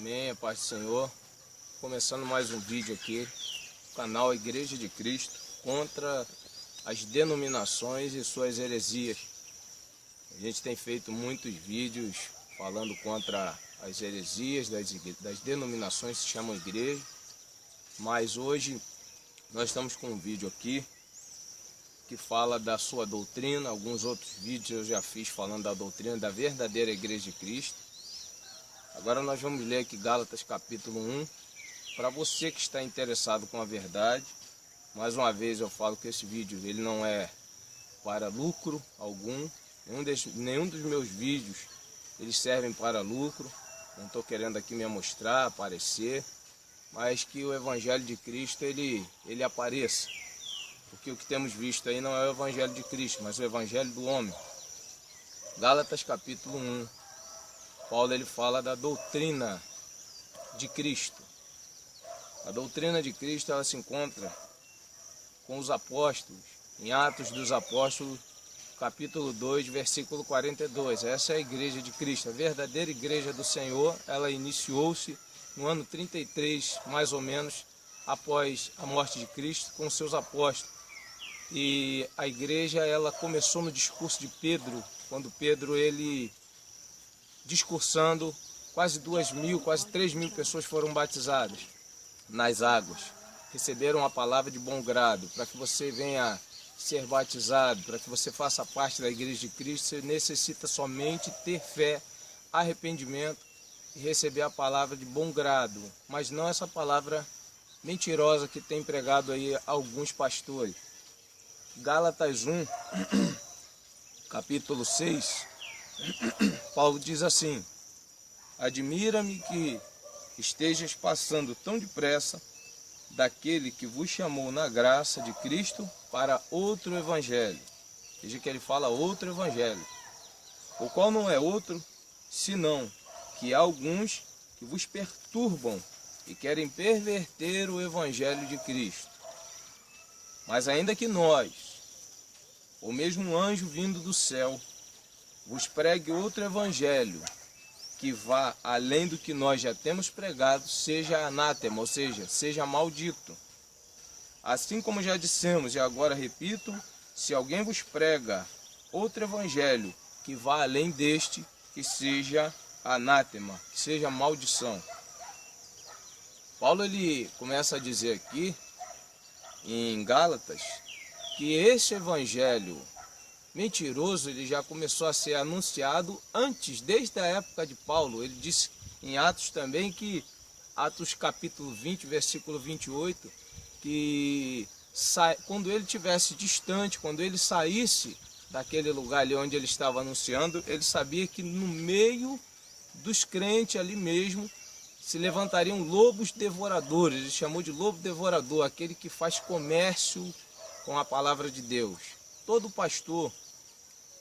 Amém, a paz do Senhor. Começando mais um vídeo aqui, canal Igreja de Cristo, contra as denominações e suas heresias. A gente tem feito muitos vídeos falando contra as heresias das denominações que se chamam igreja, mas hoje nós estamos com um vídeo aqui que fala da sua doutrina. Alguns outros vídeos eu já fiz falando da doutrina da verdadeira Igreja de Cristo. Agora nós vamos ler aqui Gálatas capítulo 1, para você que está interessado com a verdade. Mais uma vez eu falo que esse vídeo ele não é para lucro algum, nenhum dos meus vídeos eles servem para lucro. Não estou querendo aqui me mostrar, aparecer, mas que o Evangelho de Cristo ele apareça. Porque o que temos visto aí não é o Evangelho de Cristo, mas o Evangelho do homem. Gálatas capítulo 1. Paulo ele fala da doutrina de Cristo. A doutrina de Cristo ela se encontra com os apóstolos, em Atos dos Apóstolos, capítulo 2, versículo 42. Essa é a Igreja de Cristo, a verdadeira Igreja do Senhor. Ela iniciou-se no ano 33, mais ou menos, após a morte de Cristo, com seus apóstolos. E a igreja ela começou no discurso de Pedro, quando Pedro ele discursando, quase 2.000, quase 3.000 pessoas foram batizadas nas águas. Receberam a palavra de bom grado. Para que você venha ser batizado, para que você faça parte da Igreja de Cristo, você necessita somente ter fé, arrependimento e receber a palavra de bom grado. Mas não essa palavra mentirosa que tem pregado aí alguns pastores. Gálatas 1, capítulo 6, Paulo diz assim: admira-me que estejas passando tão depressa daquele que vos chamou na graça de Cristo para outro evangelho. Veja que ele fala outro evangelho, o qual não é outro, senão que há alguns que vos perturbam e querem perverter o evangelho de Cristo. Mas ainda que nós, ou mesmo um anjo vindo do céu, vos pregue outro evangelho, que vá além do que nós já temos pregado, seja anátema, ou seja maldito. Assim como já dissemos, e agora repito, se alguém vos prega outro evangelho, que vá além deste, que seja anátema, que seja maldição. Paulo ele começa a dizer aqui, em Gálatas, que esse evangelho mentiroso ele já começou a ser anunciado antes, desde a época de Paulo. Ele disse em Atos também que, Atos capítulo 20, versículo 28, que quando ele estivesse distante, quando ele saísse daquele lugar ali onde ele estava anunciando, ele sabia que no meio dos crentes ali mesmo se levantariam lobos devoradores. Ele chamou de lobo devorador, aquele que faz comércio com a palavra de Deus. Todo pastor,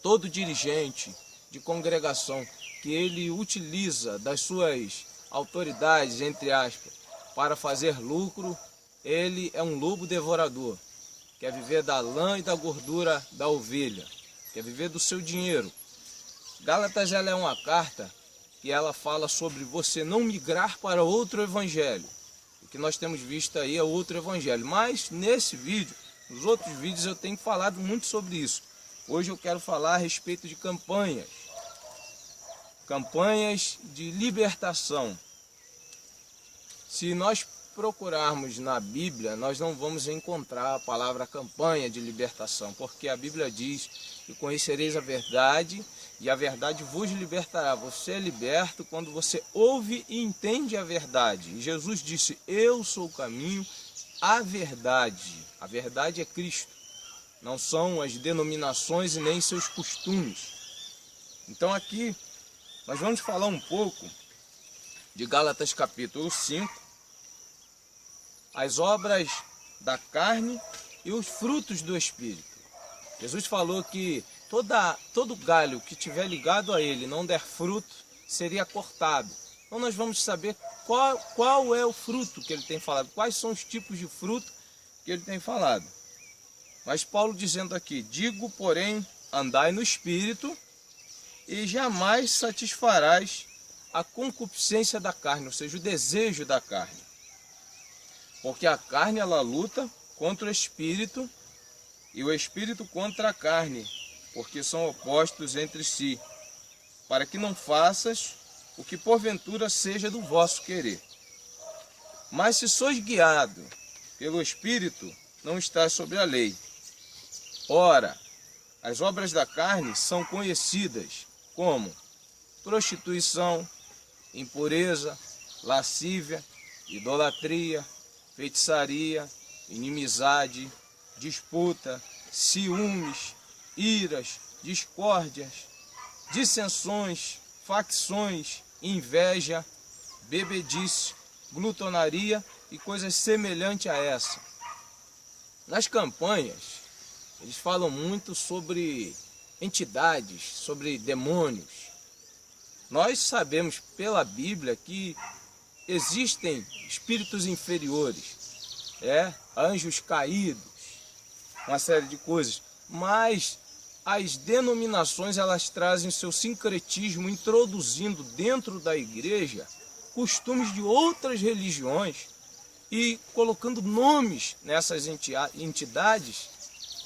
todo dirigente de congregação que ele utiliza das suas autoridades, entre aspas, para fazer lucro, ele é um lobo devorador. Quer viver da lã e da gordura da ovelha, quer viver do seu dinheiro. Gálatas ela é uma carta que ela fala sobre você não migrar para outro evangelho. O que nós temos visto aí é outro evangelho, mas nesse vídeo, nos outros vídeos eu tenho falado muito sobre isso. Hoje eu quero falar a respeito de campanhas de libertação. Se nós procurarmos na Bíblia, nós não vamos encontrar a palavra campanha de libertação, porque a Bíblia diz que conhecereis a verdade e a verdade vos libertará. Você é liberto quando você ouve e entende a verdade. E Jesus disse: eu sou o caminho, a verdade. A verdade é Cristo. Não são as denominações e nem seus costumes. Então aqui nós vamos falar um pouco de Gálatas capítulo 5, as obras da carne e os frutos do Espírito. Jesus falou que todo galho que tiver ligado a ele não der fruto, seria cortado. Então nós vamos saber qual é o fruto que ele tem falado, quais são os tipos de fruto que ele tem falado. Mas Paulo dizendo aqui: digo, porém, andai no Espírito, e jamais satisfarás a concupiscência da carne, ou seja, o desejo da carne. Porque a carne, ela luta contra o espírito e o espírito contra a carne, porque são opostos entre si, para que não faças o que porventura seja do vosso querer. Mas se sois guiado pelo Espírito, não estás sobre a lei. Ora, as obras da carne são conhecidas como prostituição, impureza, lascívia, idolatria, feitiçaria, inimizade, disputa, ciúmes, iras, discórdias, dissensões, facções, inveja, bebedice, glutonaria e coisas semelhantes a essa. Nas campanhas, eles falam muito sobre entidades, sobre demônios. Nós sabemos pela Bíblia que existem espíritos inferiores, anjos caídos, uma série de coisas, mas as denominações, elas trazem seu sincretismo, introduzindo dentro da igreja costumes de outras religiões e colocando nomes nessas entidades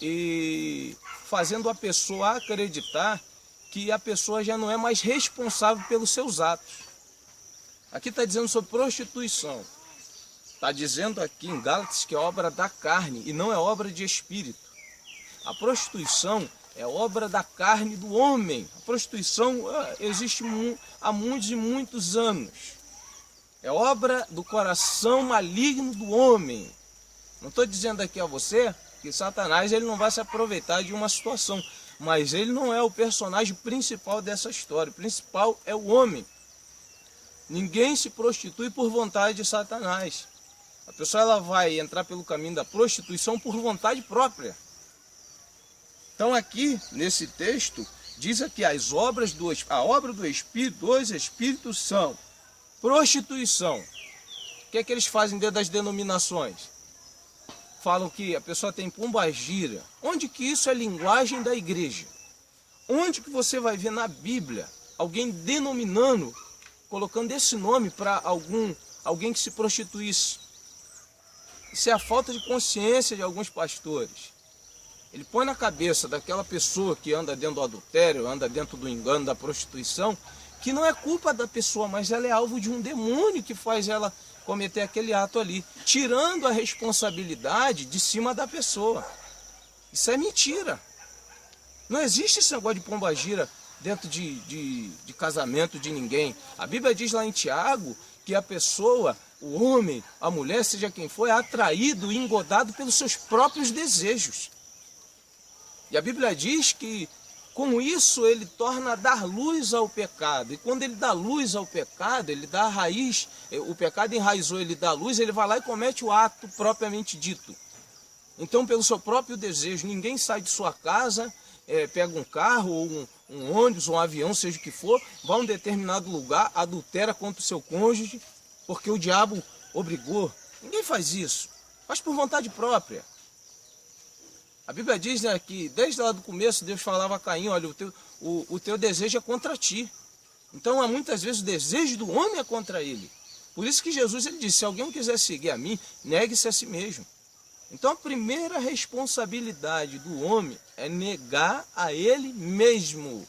e fazendo a pessoa acreditar que a pessoa já não é mais responsável pelos seus atos. Aqui está dizendo sobre prostituição. Está dizendo aqui em Gálatas que é obra da carne e não é obra de espírito. A prostituição é obra da carne do homem. A prostituição existe há muitos e muitos anos. É obra do coração maligno do homem. Não estou dizendo aqui a você que Satanás ele não vai se aproveitar de uma situação, mas ele não é o personagem principal dessa história. O principal é o homem. Ninguém se prostitui por vontade de Satanás. A pessoa ela vai entrar pelo caminho da prostituição por vontade própria. Então aqui, nesse texto, diz aqui a obra do Espírito, dos Espíritos são prostituição. O que é que eles fazem dentro das denominações? Falam que a pessoa tem pombagira. Onde que isso é linguagem da igreja? Onde que você vai ver na Bíblia alguém denominando, colocando esse nome para alguém que se prostituísse? Isso é a falta de consciência de alguns pastores. Ele põe na cabeça daquela pessoa que anda dentro do adultério, anda dentro do engano, da prostituição, que não é culpa da pessoa, mas ela é alvo de um demônio que faz ela cometer aquele ato ali, tirando a responsabilidade de cima da pessoa. Isso é mentira. Não existe esse negócio de pombagira dentro de casamento de ninguém. A Bíblia diz lá em Tiago que a pessoa, o homem, a mulher, seja quem for, é atraído e engodado pelos seus próprios desejos. E a Bíblia diz que com isso ele torna a dar luz ao pecado. E quando ele dá luz ao pecado, ele dá a raiz, o pecado enraizou, ele dá luz, ele vai lá e comete o ato propriamente dito. Então, pelo seu próprio desejo, ninguém sai de sua casa, pega um carro, ou um ônibus, ou um avião, seja o que for, vai a um determinado lugar, adultera contra o seu cônjuge, porque o diabo obrigou. Ninguém faz isso, faz por vontade própria. A Bíblia diz, né, que desde lá do começo Deus falava a Caim, olha, o teu desejo é contra ti. Então, muitas vezes o desejo do homem é contra ele. Por isso que Jesus ele disse, se alguém quiser seguir a mim, negue-se a si mesmo. Então a primeira responsabilidade do homem é negar a ele mesmo.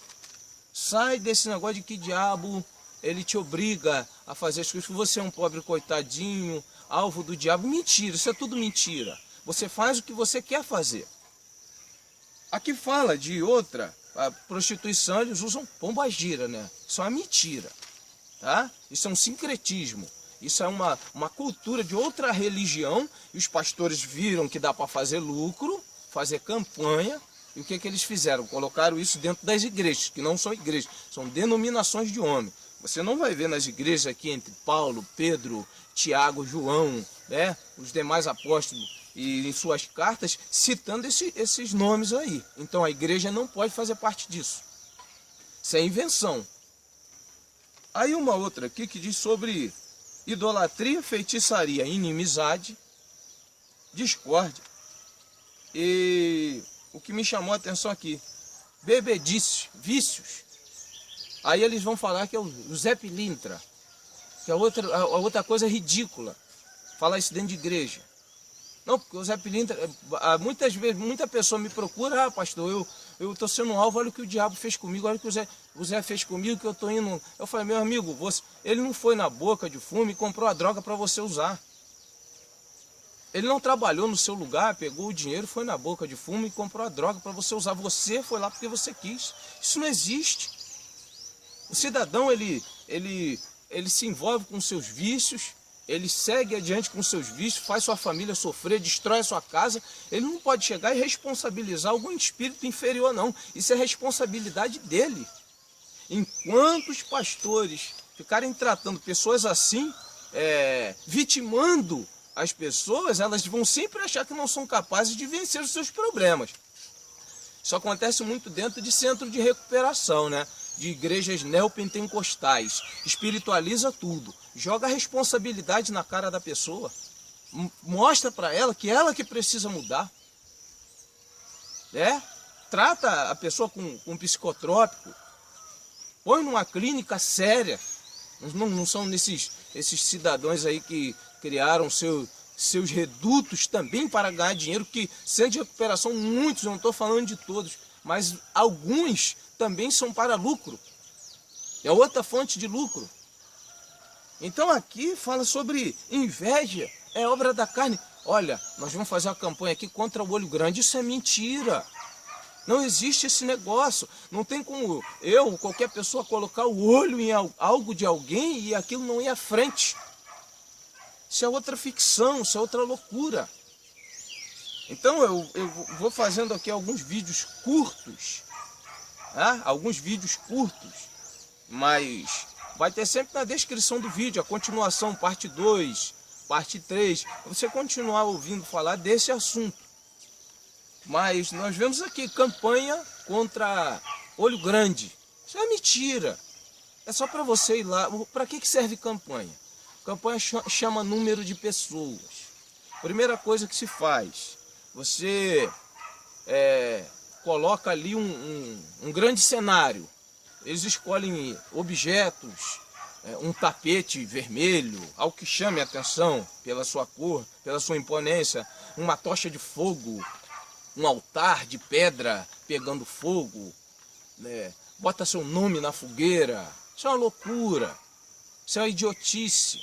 Sai desse negócio de que diabo ele te obriga a fazer as coisas, que você é um pobre coitadinho, alvo do diabo. Mentira, isso é tudo mentira. Você faz o que você quer fazer. Aqui fala de outra, a prostituição, eles usam pombagira, né? Isso é uma mentira, tá? Isso é um sincretismo. Isso é uma cultura de outra religião, e os pastores viram que dá para fazer lucro, fazer campanha, e o que eles fizeram? Colocaram isso dentro das igrejas, que não são igrejas, são denominações de homem. Você não vai ver nas igrejas aqui entre Paulo, Pedro, Tiago, João, né, os demais apóstolos, e em suas cartas, citando esses nomes aí. Então a igreja não pode fazer parte disso. Isso é invenção. Aí uma outra aqui que diz sobre idolatria, feitiçaria, inimizade, discórdia. E o que me chamou a atenção aqui, bebedice, vícios. Aí eles vão falar que é o Zé Pilintra, que é outra coisa ridícula, falar isso dentro de igreja. Não, porque o Zé Pilintra, muitas vezes, muita pessoa me procura, pastor, eu estou sendo alvo, olha o que o diabo fez comigo, olha o que o Zé fez comigo, que eu estou indo... Eu falei, meu amigo, ele não foi na boca de fumo e comprou a droga para você usar. Ele não trabalhou no seu lugar, pegou o dinheiro, foi na boca de fumo e comprou a droga para você usar. Você foi lá porque você quis. Isso não existe. O cidadão, ele se envolve com seus vícios, ele segue adiante com seus vícios, faz sua família sofrer, destrói a sua casa. Ele não pode chegar e responsabilizar algum espírito inferior, não. Isso é responsabilidade dele. Enquanto os pastores ficarem tratando pessoas assim, vitimando as pessoas, elas vão sempre achar que não são capazes de vencer os seus problemas. Isso acontece muito dentro de centro de recuperação, né? De igrejas neopentecostais. Espiritualiza tudo. Joga a responsabilidade na cara da pessoa. Mostra para ela que precisa mudar. Trata a pessoa com psicotrópico. Põe numa clínica séria. Não são esses cidadãos aí que criaram seus redutos também para ganhar dinheiro, que centro de recuperação, muitos, eu não estou falando de todos, mas alguns também são para lucro. É outra fonte de lucro. Então aqui fala sobre inveja, é obra da carne. Olha, nós vamos fazer uma campanha aqui contra o olho grande, isso é mentira. Não existe esse negócio. Não tem como eu ou qualquer pessoa colocar o olho em algo de alguém e aquilo não ir à frente. Isso é outra ficção, isso é outra loucura. Então eu vou fazendo aqui alguns vídeos curtos. Alguns vídeos curtos. Mas vai ter sempre na descrição do vídeo a continuação, parte 2, parte 3. Para você continuar ouvindo falar desse assunto. Mas nós vemos aqui campanha contra olho grande. Isso é mentira. É só para você ir lá. Para que serve campanha? Campanha chama número de pessoas. Primeira coisa que se faz, você coloca ali um grande cenário. Eles escolhem objetos, um tapete vermelho, algo que chame a atenção pela sua cor, pela sua imponência, uma tocha de fogo, um altar de pedra pegando fogo, bota seu nome na fogueira. Isso é uma loucura, isso é uma idiotice,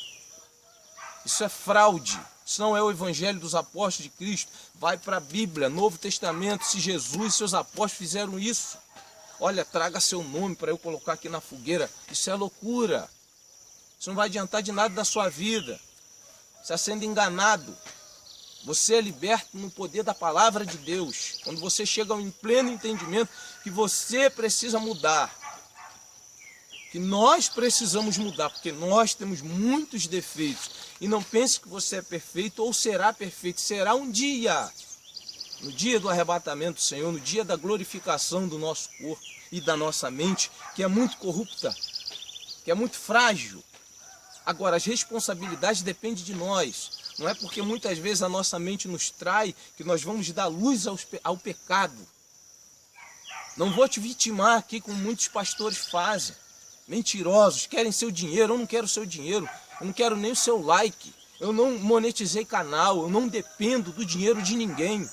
isso é fraude, isso não é o evangelho dos apóstolos de Cristo. Vai para a Bíblia, Novo Testamento, se Jesus e seus apóstolos fizeram isso. Olha, traga seu nome para eu colocar aqui na fogueira. Isso é loucura, isso não vai adiantar de nada da sua vida. Você está sendo enganado. Você é liberto no poder da palavra de Deus. Quando você chega em pleno entendimento que você precisa mudar. Que nós precisamos mudar, porque nós temos muitos defeitos. E não pense que você é perfeito ou será perfeito. Será um dia. No dia do arrebatamento do Senhor, no dia da glorificação do nosso corpo e da nossa mente, que é muito corrupta, que é muito frágil. Agora, as responsabilidades dependem de nós. Não é porque muitas vezes a nossa mente nos trai que nós vamos dar luz ao pecado. Não vou te vitimar aqui como muitos pastores fazem. Mentirosos, querem seu dinheiro, eu não quero seu dinheiro, eu não quero nem o seu like, eu não monetizei canal, eu não dependo do dinheiro de ninguém.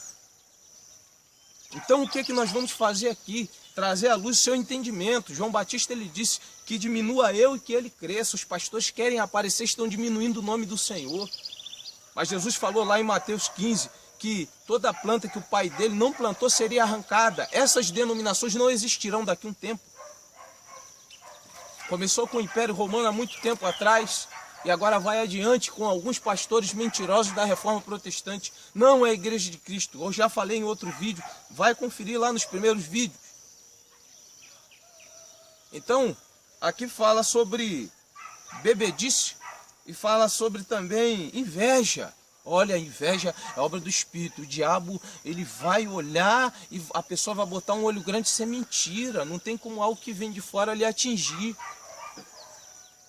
Então o que nós vamos fazer aqui? Trazer à luz o seu entendimento. João Batista ele disse que diminua eu e que ele cresça. Os pastores querem aparecer, estão diminuindo o nome do Senhor. Mas Jesus falou lá em Mateus 15 que toda planta que o pai dele não plantou seria arrancada. Essas denominações não existirão daqui a um tempo. Começou com o Império Romano há muito tempo atrás e agora vai adiante com alguns pastores mentirosos da Reforma Protestante. Não é a Igreja de Cristo. Eu já falei em outro vídeo, vai conferir lá nos primeiros vídeos. Então, aqui fala sobre bebedice e fala sobre também inveja. Olha, a inveja é obra do Espírito. O diabo, ele vai olhar e a pessoa vai botar um olho grande. Isso é mentira. Não tem como algo que vem de fora lhe atingir.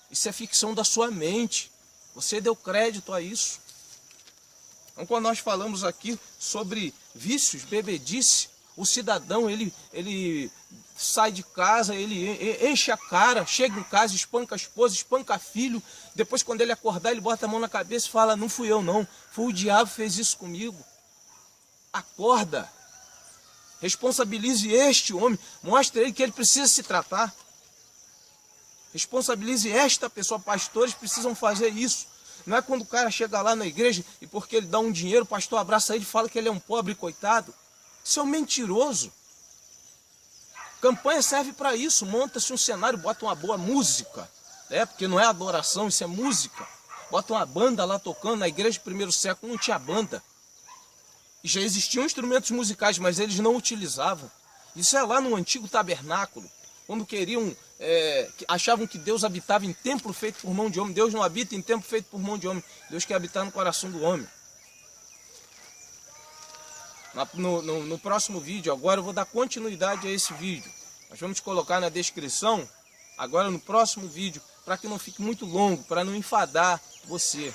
Isso é ficção da sua mente. Você deu crédito a isso. Então, quando nós falamos aqui sobre vícios, bebedice, o cidadão, ele sai de casa, ele enche a cara, chega em casa, espanca a esposa, espanca filho. Depois, quando ele acordar, ele bota a mão na cabeça e fala: não fui eu não, foi o diabo que fez isso comigo. Acorda, responsabilize este homem, mostre a ele que ele precisa se tratar. Responsabilize esta pessoa. Pastores precisam fazer isso. Não é quando o cara chega lá na igreja e porque ele dá um dinheiro, o pastor abraça ele e fala que ele é um pobre coitado. Isso é um mentiroso. Campanha serve para isso. Monta-se um cenário, bota uma boa música, porque não é adoração, isso é música. Bota uma banda lá tocando. Na igreja do primeiro século não tinha banda. E já existiam instrumentos musicais, mas eles não utilizavam. Isso é lá no antigo tabernáculo. Quando queriam, achavam que Deus habitava em templo feito por mão de homem. Deus não habita em templo feito por mão de homem. Deus quer habitar no coração do homem. No próximo vídeo, agora eu vou dar continuidade a esse vídeo. Nós vamos colocar na descrição, agora no próximo vídeo, para que não fique muito longo, para não enfadar você.